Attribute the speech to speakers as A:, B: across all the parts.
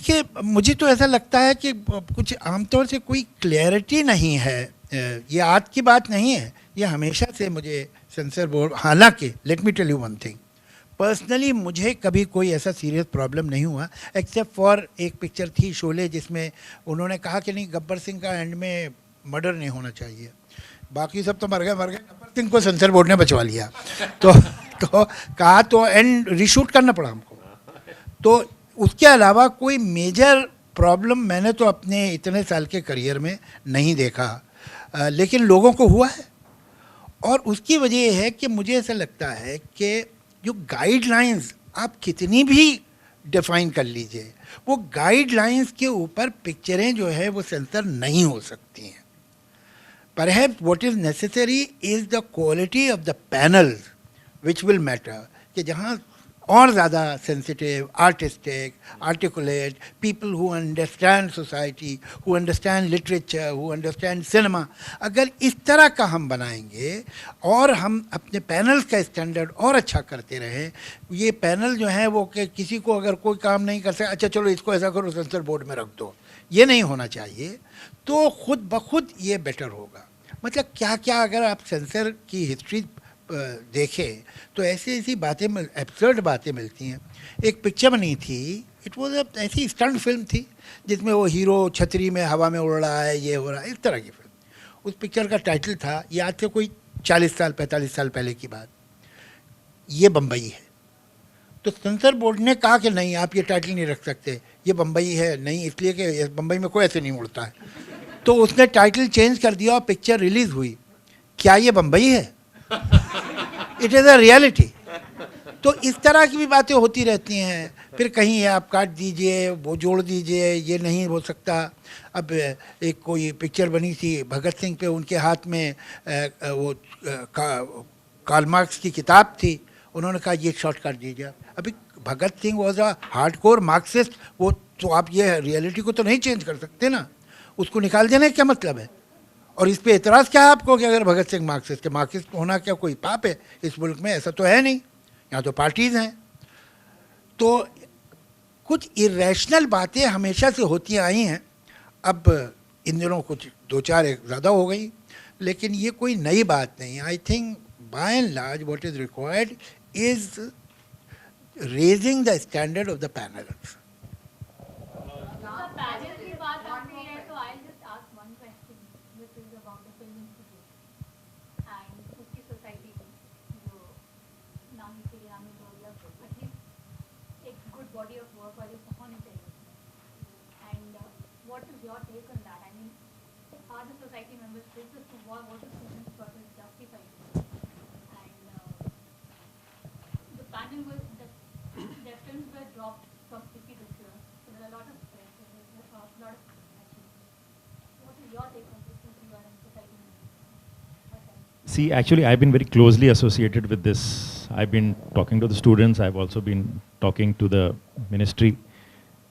A: देखिए, मुझे तो ऐसा लगता है कि कुछ आमतौर से कोई क्लैरिटी नहीं है। ये आज की बात नहीं है, ये हमेशा से मुझे सेंसर बोर्ड, हालांकि let me tell you one thing, personally मुझे कभी कोई ऐसा सीरियस प्रॉब्लम नहीं हुआ, एक्सेप्ट फॉर एक पिक्चर थी शोले, जिसमें उन्होंने कहा कि नहीं, गब्बर सिंह का एंड में मर्डर नहीं होना चाहिए, बाकी सब तो मर गए, गब्बर सिंह को सेंसर बोर्ड ने बचवा लिया। तो कहा तो एंड रीशूट करना पड़ा हमको। तो उसके अलावा कोई मेजर प्रॉब्लम मैंने तो अपने इतने साल के करियर में नहीं देखा, लेकिन लोगों को हुआ है। और उसकी वजह यह है कि मुझे ऐसा लगता है कि जो गाइडलाइंस आप कितनी भी डिफाइन कर लीजिए, वो गाइडलाइंस के ऊपर पिक्चरें जो है वो सेंसर नहीं हो सकती हैं। Perhaps what is necessary is the quality of the panels which will matter, कि जहाँ और ज़्यादा sensitive, artistic, articulate people who understand society, who understand literature, who understand cinema, अगर इस तरह का हम बनाएंगे और हम अपने पैनल्स का स्टैंडर्ड और अच्छा करते रहें, ये पैनल जो है वो कि किसी को अगर कोई काम नहीं कर सके, अच्छा चलो इसको ऐसा करो सेंसर बोर्ड में रख दो, ये नहीं होना चाहिए। तो खुद ब खुद ये बेटर होगा। मतलब क्या क्या अगर आप सेंसर की हिस्ट्री देखें तो ऐसी ऐसी बातें, एब्सर्ड बातें मिलती हैं। एक पिक्चर बनी थी, इट वॉज ऐसी स्टंट फिल्म थी जिसमें वो हीरो छतरी में हवा में उड़ रहा है, ये हो रहा है, इस तरह की फिल्म। उस पिक्चर का टाइटल था, ये आज से कोई 40 साल 45 साल पहले की बात, ये बम्बई है। तो सेंसर बोर्ड ने कहा कि नहीं, आप ये टाइटल नहीं रख सकते, ये बम्बई है नहीं, इसलिए कि बम्बई में कोई ऐसे नहीं उड़ता है। तो उसने टाइटल चेंज कर दिया और पिक्चर रिलीज़ हुई। क्या ये बम्बई है? It is a reality. तो इस तरह की भी बातें होती रहती हैं। फिर कहीं ये आप काट दीजिए, वो जोड़ दीजिए, ये नहीं हो सकता। अब एक कोई पिक्चर बनी थी भगत सिंह पे, उनके हाथ में वो कार्ल मार्क्स की किताब थी, उन्होंने कहा ये शॉर्ट काट दीजिए। अभी Bhagat Singh was a hardcore Marxist, वो तो आप ये रियलिटी को तो नहीं चेंज कर सकते ना, उसको निकाल देने का क्या मतलब है? और इस पे एतराज़ क्या है आपको कि अगर भगत सिंह मार्क्सिस्ट है? मार्क्सिस्ट होना क्या कोई पाप है इस मुल्क में? ऐसा तो है नहीं, यहाँ तो पार्टीज़ हैं। तो कुछ इरेशनल बातें हमेशा से होती आई हैं, अब इन दिनों कुछ 2-4 ज़्यादा हो गई, लेकिन ये कोई नई बात नहीं। I think by and large what is required is raising the standard of the panels.
B: See, actually, I've been very closely associated with this. I've been talking to the students. I've also been talking to the ministry.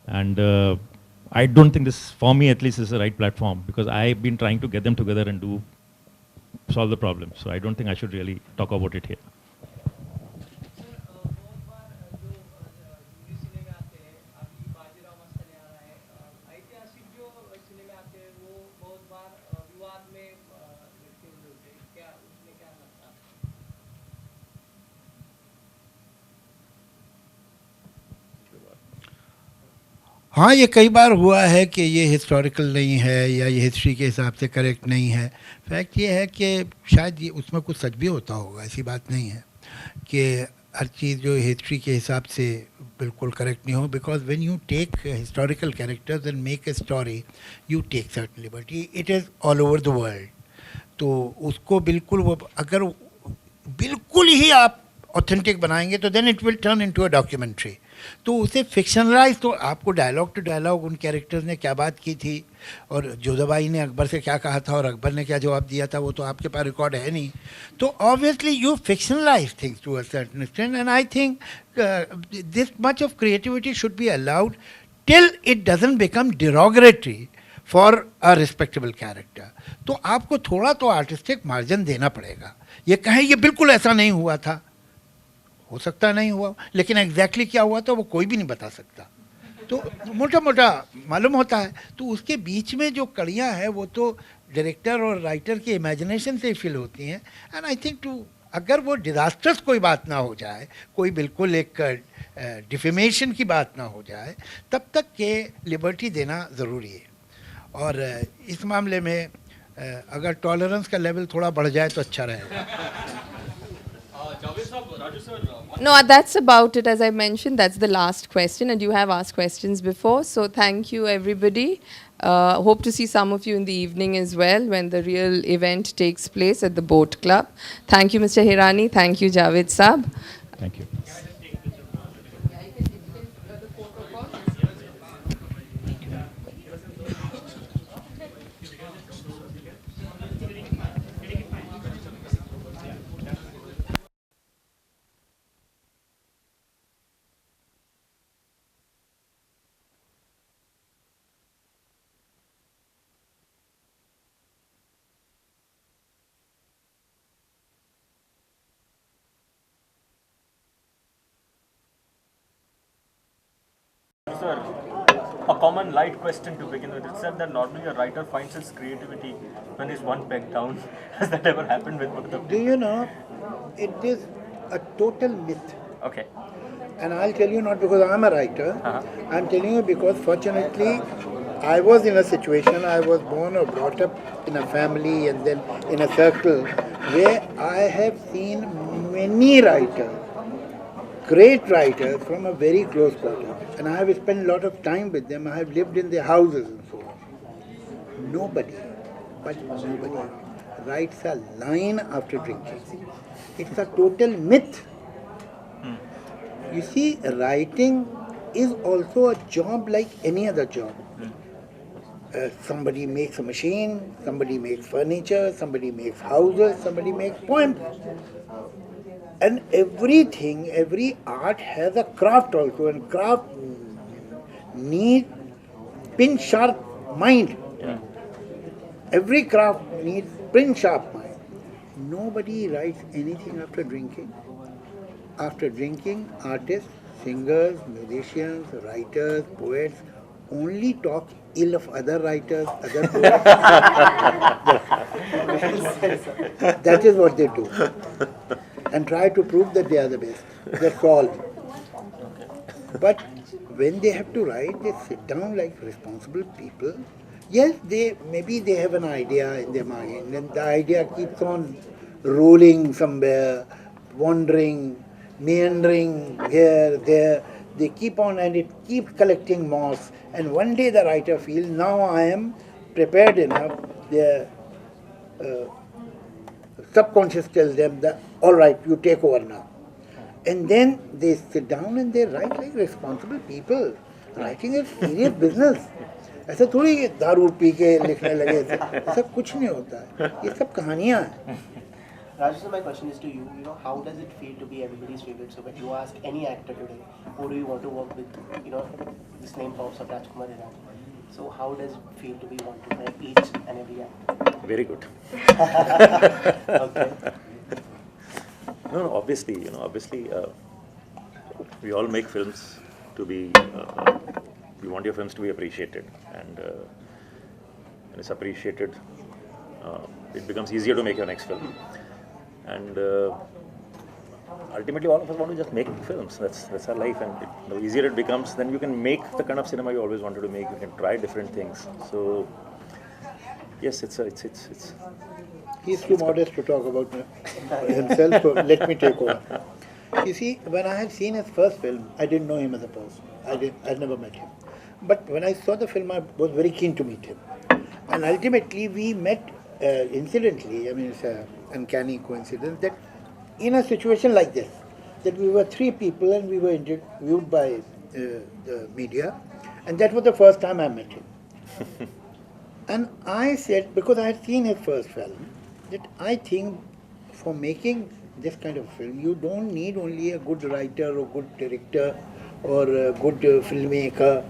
B: And I don't think this, for me at least, is the right platform, because I've been trying to get them together and solve the problem. So I don't think I should really talk about it here.
A: हाँ, ये कई बार हुआ है कि ये historical नहीं है या ये हिस्ट्री के हिसाब से करेक्ट नहीं है। फैक्ट ये है कि शायद ये उसमें कुछ सच भी होता होगा, ऐसी बात नहीं है कि हर चीज़ जो हिस्ट्री के हिसाब से बिल्कुल करेक्ट नहीं हो। Because when you take historical characters and make a story, you take certain liberty, it is all over the world. तो उसको बिल्कुल वो अगर बिल्कुल ही आप ऑथेंटिक बनाएंगे तो then it will turn into a documentary. तो उसे फिक्शनलाइज, तो आपको डायलॉग टू डायलॉग उन कैरेक्टर्स ने क्या बात की थी और जोधाबाई ने अकबर से क्या कहा था और अकबर ने क्या जवाब दिया था, वो तो आपके पास रिकॉर्ड है नहीं। तो obviously you fictionalise things to a certain extent, and I think this much of creativity should be allowed till it doesn't become derogatory for a respectable character. तो आपको थोड़ा तो आर्टिस्टिक मार्जिन देना पड़ेगा। ये कहें ये बिल्कुल ऐसा नहीं हुआ था, हो सकता नहीं हुआ, लेकिन एग्जैक्टली क्या हुआ था वो कोई भी नहीं बता सकता। तो मोटा मोटा मालूम होता है, तो उसके बीच में जो कड़ियाँ हैं वो तो डायरेक्टर और राइटर की इमेजिनेशन से ही फिल होती हैं. एंड आई थिंक टू, अगर वो डिज़ास्टर्स कोई बात ना हो जाए, कोई बिल्कुल एक डिफेमेशन की बात ना हो जाए, तब तक के लिबर्टी देना ज़रूरी है. और इस मामले में अगर टॉलरेंस का लेवल थोड़ा बढ़ जाए तो अच्छा रहेगा.
C: No, that's about it. As I mentioned, that's the last question, and you have asked questions before. So thank you, everybody. Hope to see some of you in the evening as well when the real event takes place at the Boat Club. Thank you, Mr. Hirani. Thank you, Javed Saab.
B: Thank you.
D: Sir, a common light question to begin with. It said that normally a writer finds his creativity when he's one peg down. Has that ever happened with both of
A: Do
D: you?
A: you know, it is a total myth.
D: Okay.
A: And I'll tell you not because I'm a writer. I'm telling you because fortunately I was in a situation, I was born or brought up in a family and then in a circle where I have seen many writers, great writers from a very close quarter. And I have spent a lot of time with them. I have lived in their houses and so on. Nobody, but nobody, writes a line after drinking. It's a total myth. You see, writing is also a job like any other job. Somebody makes a machine, somebody makes furniture, somebody makes houses, somebody makes poems. And everything, every art has a craft also, and craft needs pin sharp mind. Every craft needs pin sharp mind. Nobody writes anything after drinking. After drinking, artists, singers, musicians, writers, poets only talk ill of other writers, other poets. That is what they do. And try to prove that they are the best. That's all. But when they have to write, they sit down like responsible people. Yes, maybe they have an idea in their mind, and the idea keeps on rolling somewhere, wandering, meandering here, there. They keep on, and it keeps collecting moss. And one day the writer feels, now I am prepared enough. Their subconscious tells them that, all right, you take over now. And then they sit down and they write like responsible people. Writing is serious business. ऐसा थोड़ी कि दारू P के लिखने लगे, ऐसा कुछ नहीं होता है. ये सब कहानियाँ हैं.
E: Raju, so my question is to you. You know, how does it feel to be everybody's favorite? So when you ask any actor today, who do you want to work with? You know, this name pops up, Rajkumar Hirani. So how does it feel to be wanted by each and every actor?
F: Very good.
E: Okay.
F: No, obviously, we all make films to be. We want your films to be appreciated, and when it's appreciated, it becomes easier to make your next film. And ultimately, all of us want to just make films. That's our life, and the easier it becomes, then you can make the kind of cinema you always wanted to make. You can try different things. So, yes, it's.
A: He's too modest to talk about himself, so let me take over. You see, when I had seen his first film, I didn't know him as a person. I'd never met him. But when I saw the film, I was very keen to meet him. And ultimately, we met incidentally. I mean, it's an uncanny coincidence that in a situation like this, that we were three people and we were interviewed by the media, and that was the first time I met him. And I said, because I had seen his first film, that I think for making this kind of film, you don't need only a good writer or good director or a good filmmaker.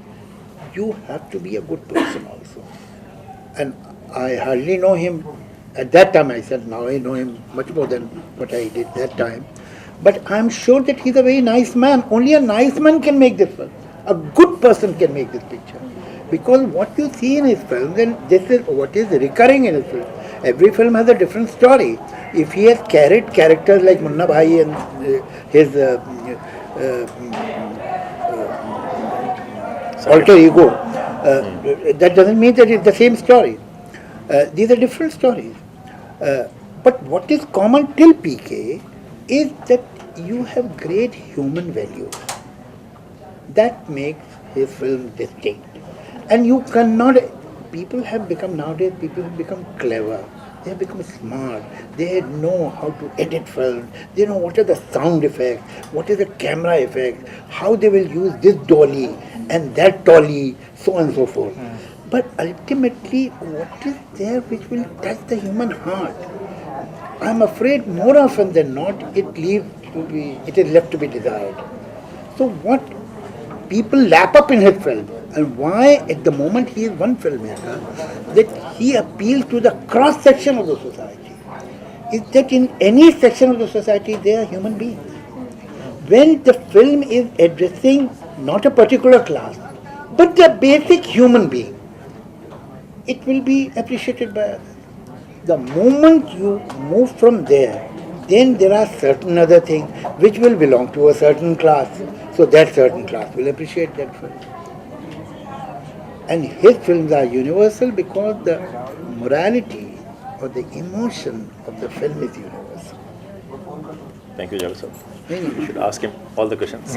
A: You have to be a good person also. And I hardly know him at that time. I said, now I know him much more than what I did that time. But I'm sure that he's a very nice man. Only a nice man can make this film. A good person can make this picture. Because what you see in his films, and this is what is recurring in his films, every film has a different story. If he has carried characters like Munna Bhai and his alter ego, that doesn't mean that it's the same story. These are different stories. But what is common till PK is that you have great human values. That makes his film distinct. And you cannot, people have become nowadays, people have become clever. They have become smart. They know how to edit films. They know what are the sound effects, what is the camera effect, how they will use this dolly and that dolly, so on and so forth. But ultimately, what is there which will touch the human heart? I'm afraid more often than not, it is left to be desired. So what people lap up in his film, and why at the moment he is one filmmaker, that he appeals to the cross section of the society, is that in any section of the society they are human beings. When the film is addressing not a particular class, but the basic human being, it will be appreciated by others. The moment you move from there, then there are certain other things which will belong to a certain class. So that certain class will appreciate that film. And his films are universal because the morality or the emotion of the film is universal.
F: Thank you, Javed sir.
A: Thank you.
F: You should ask him all the questions.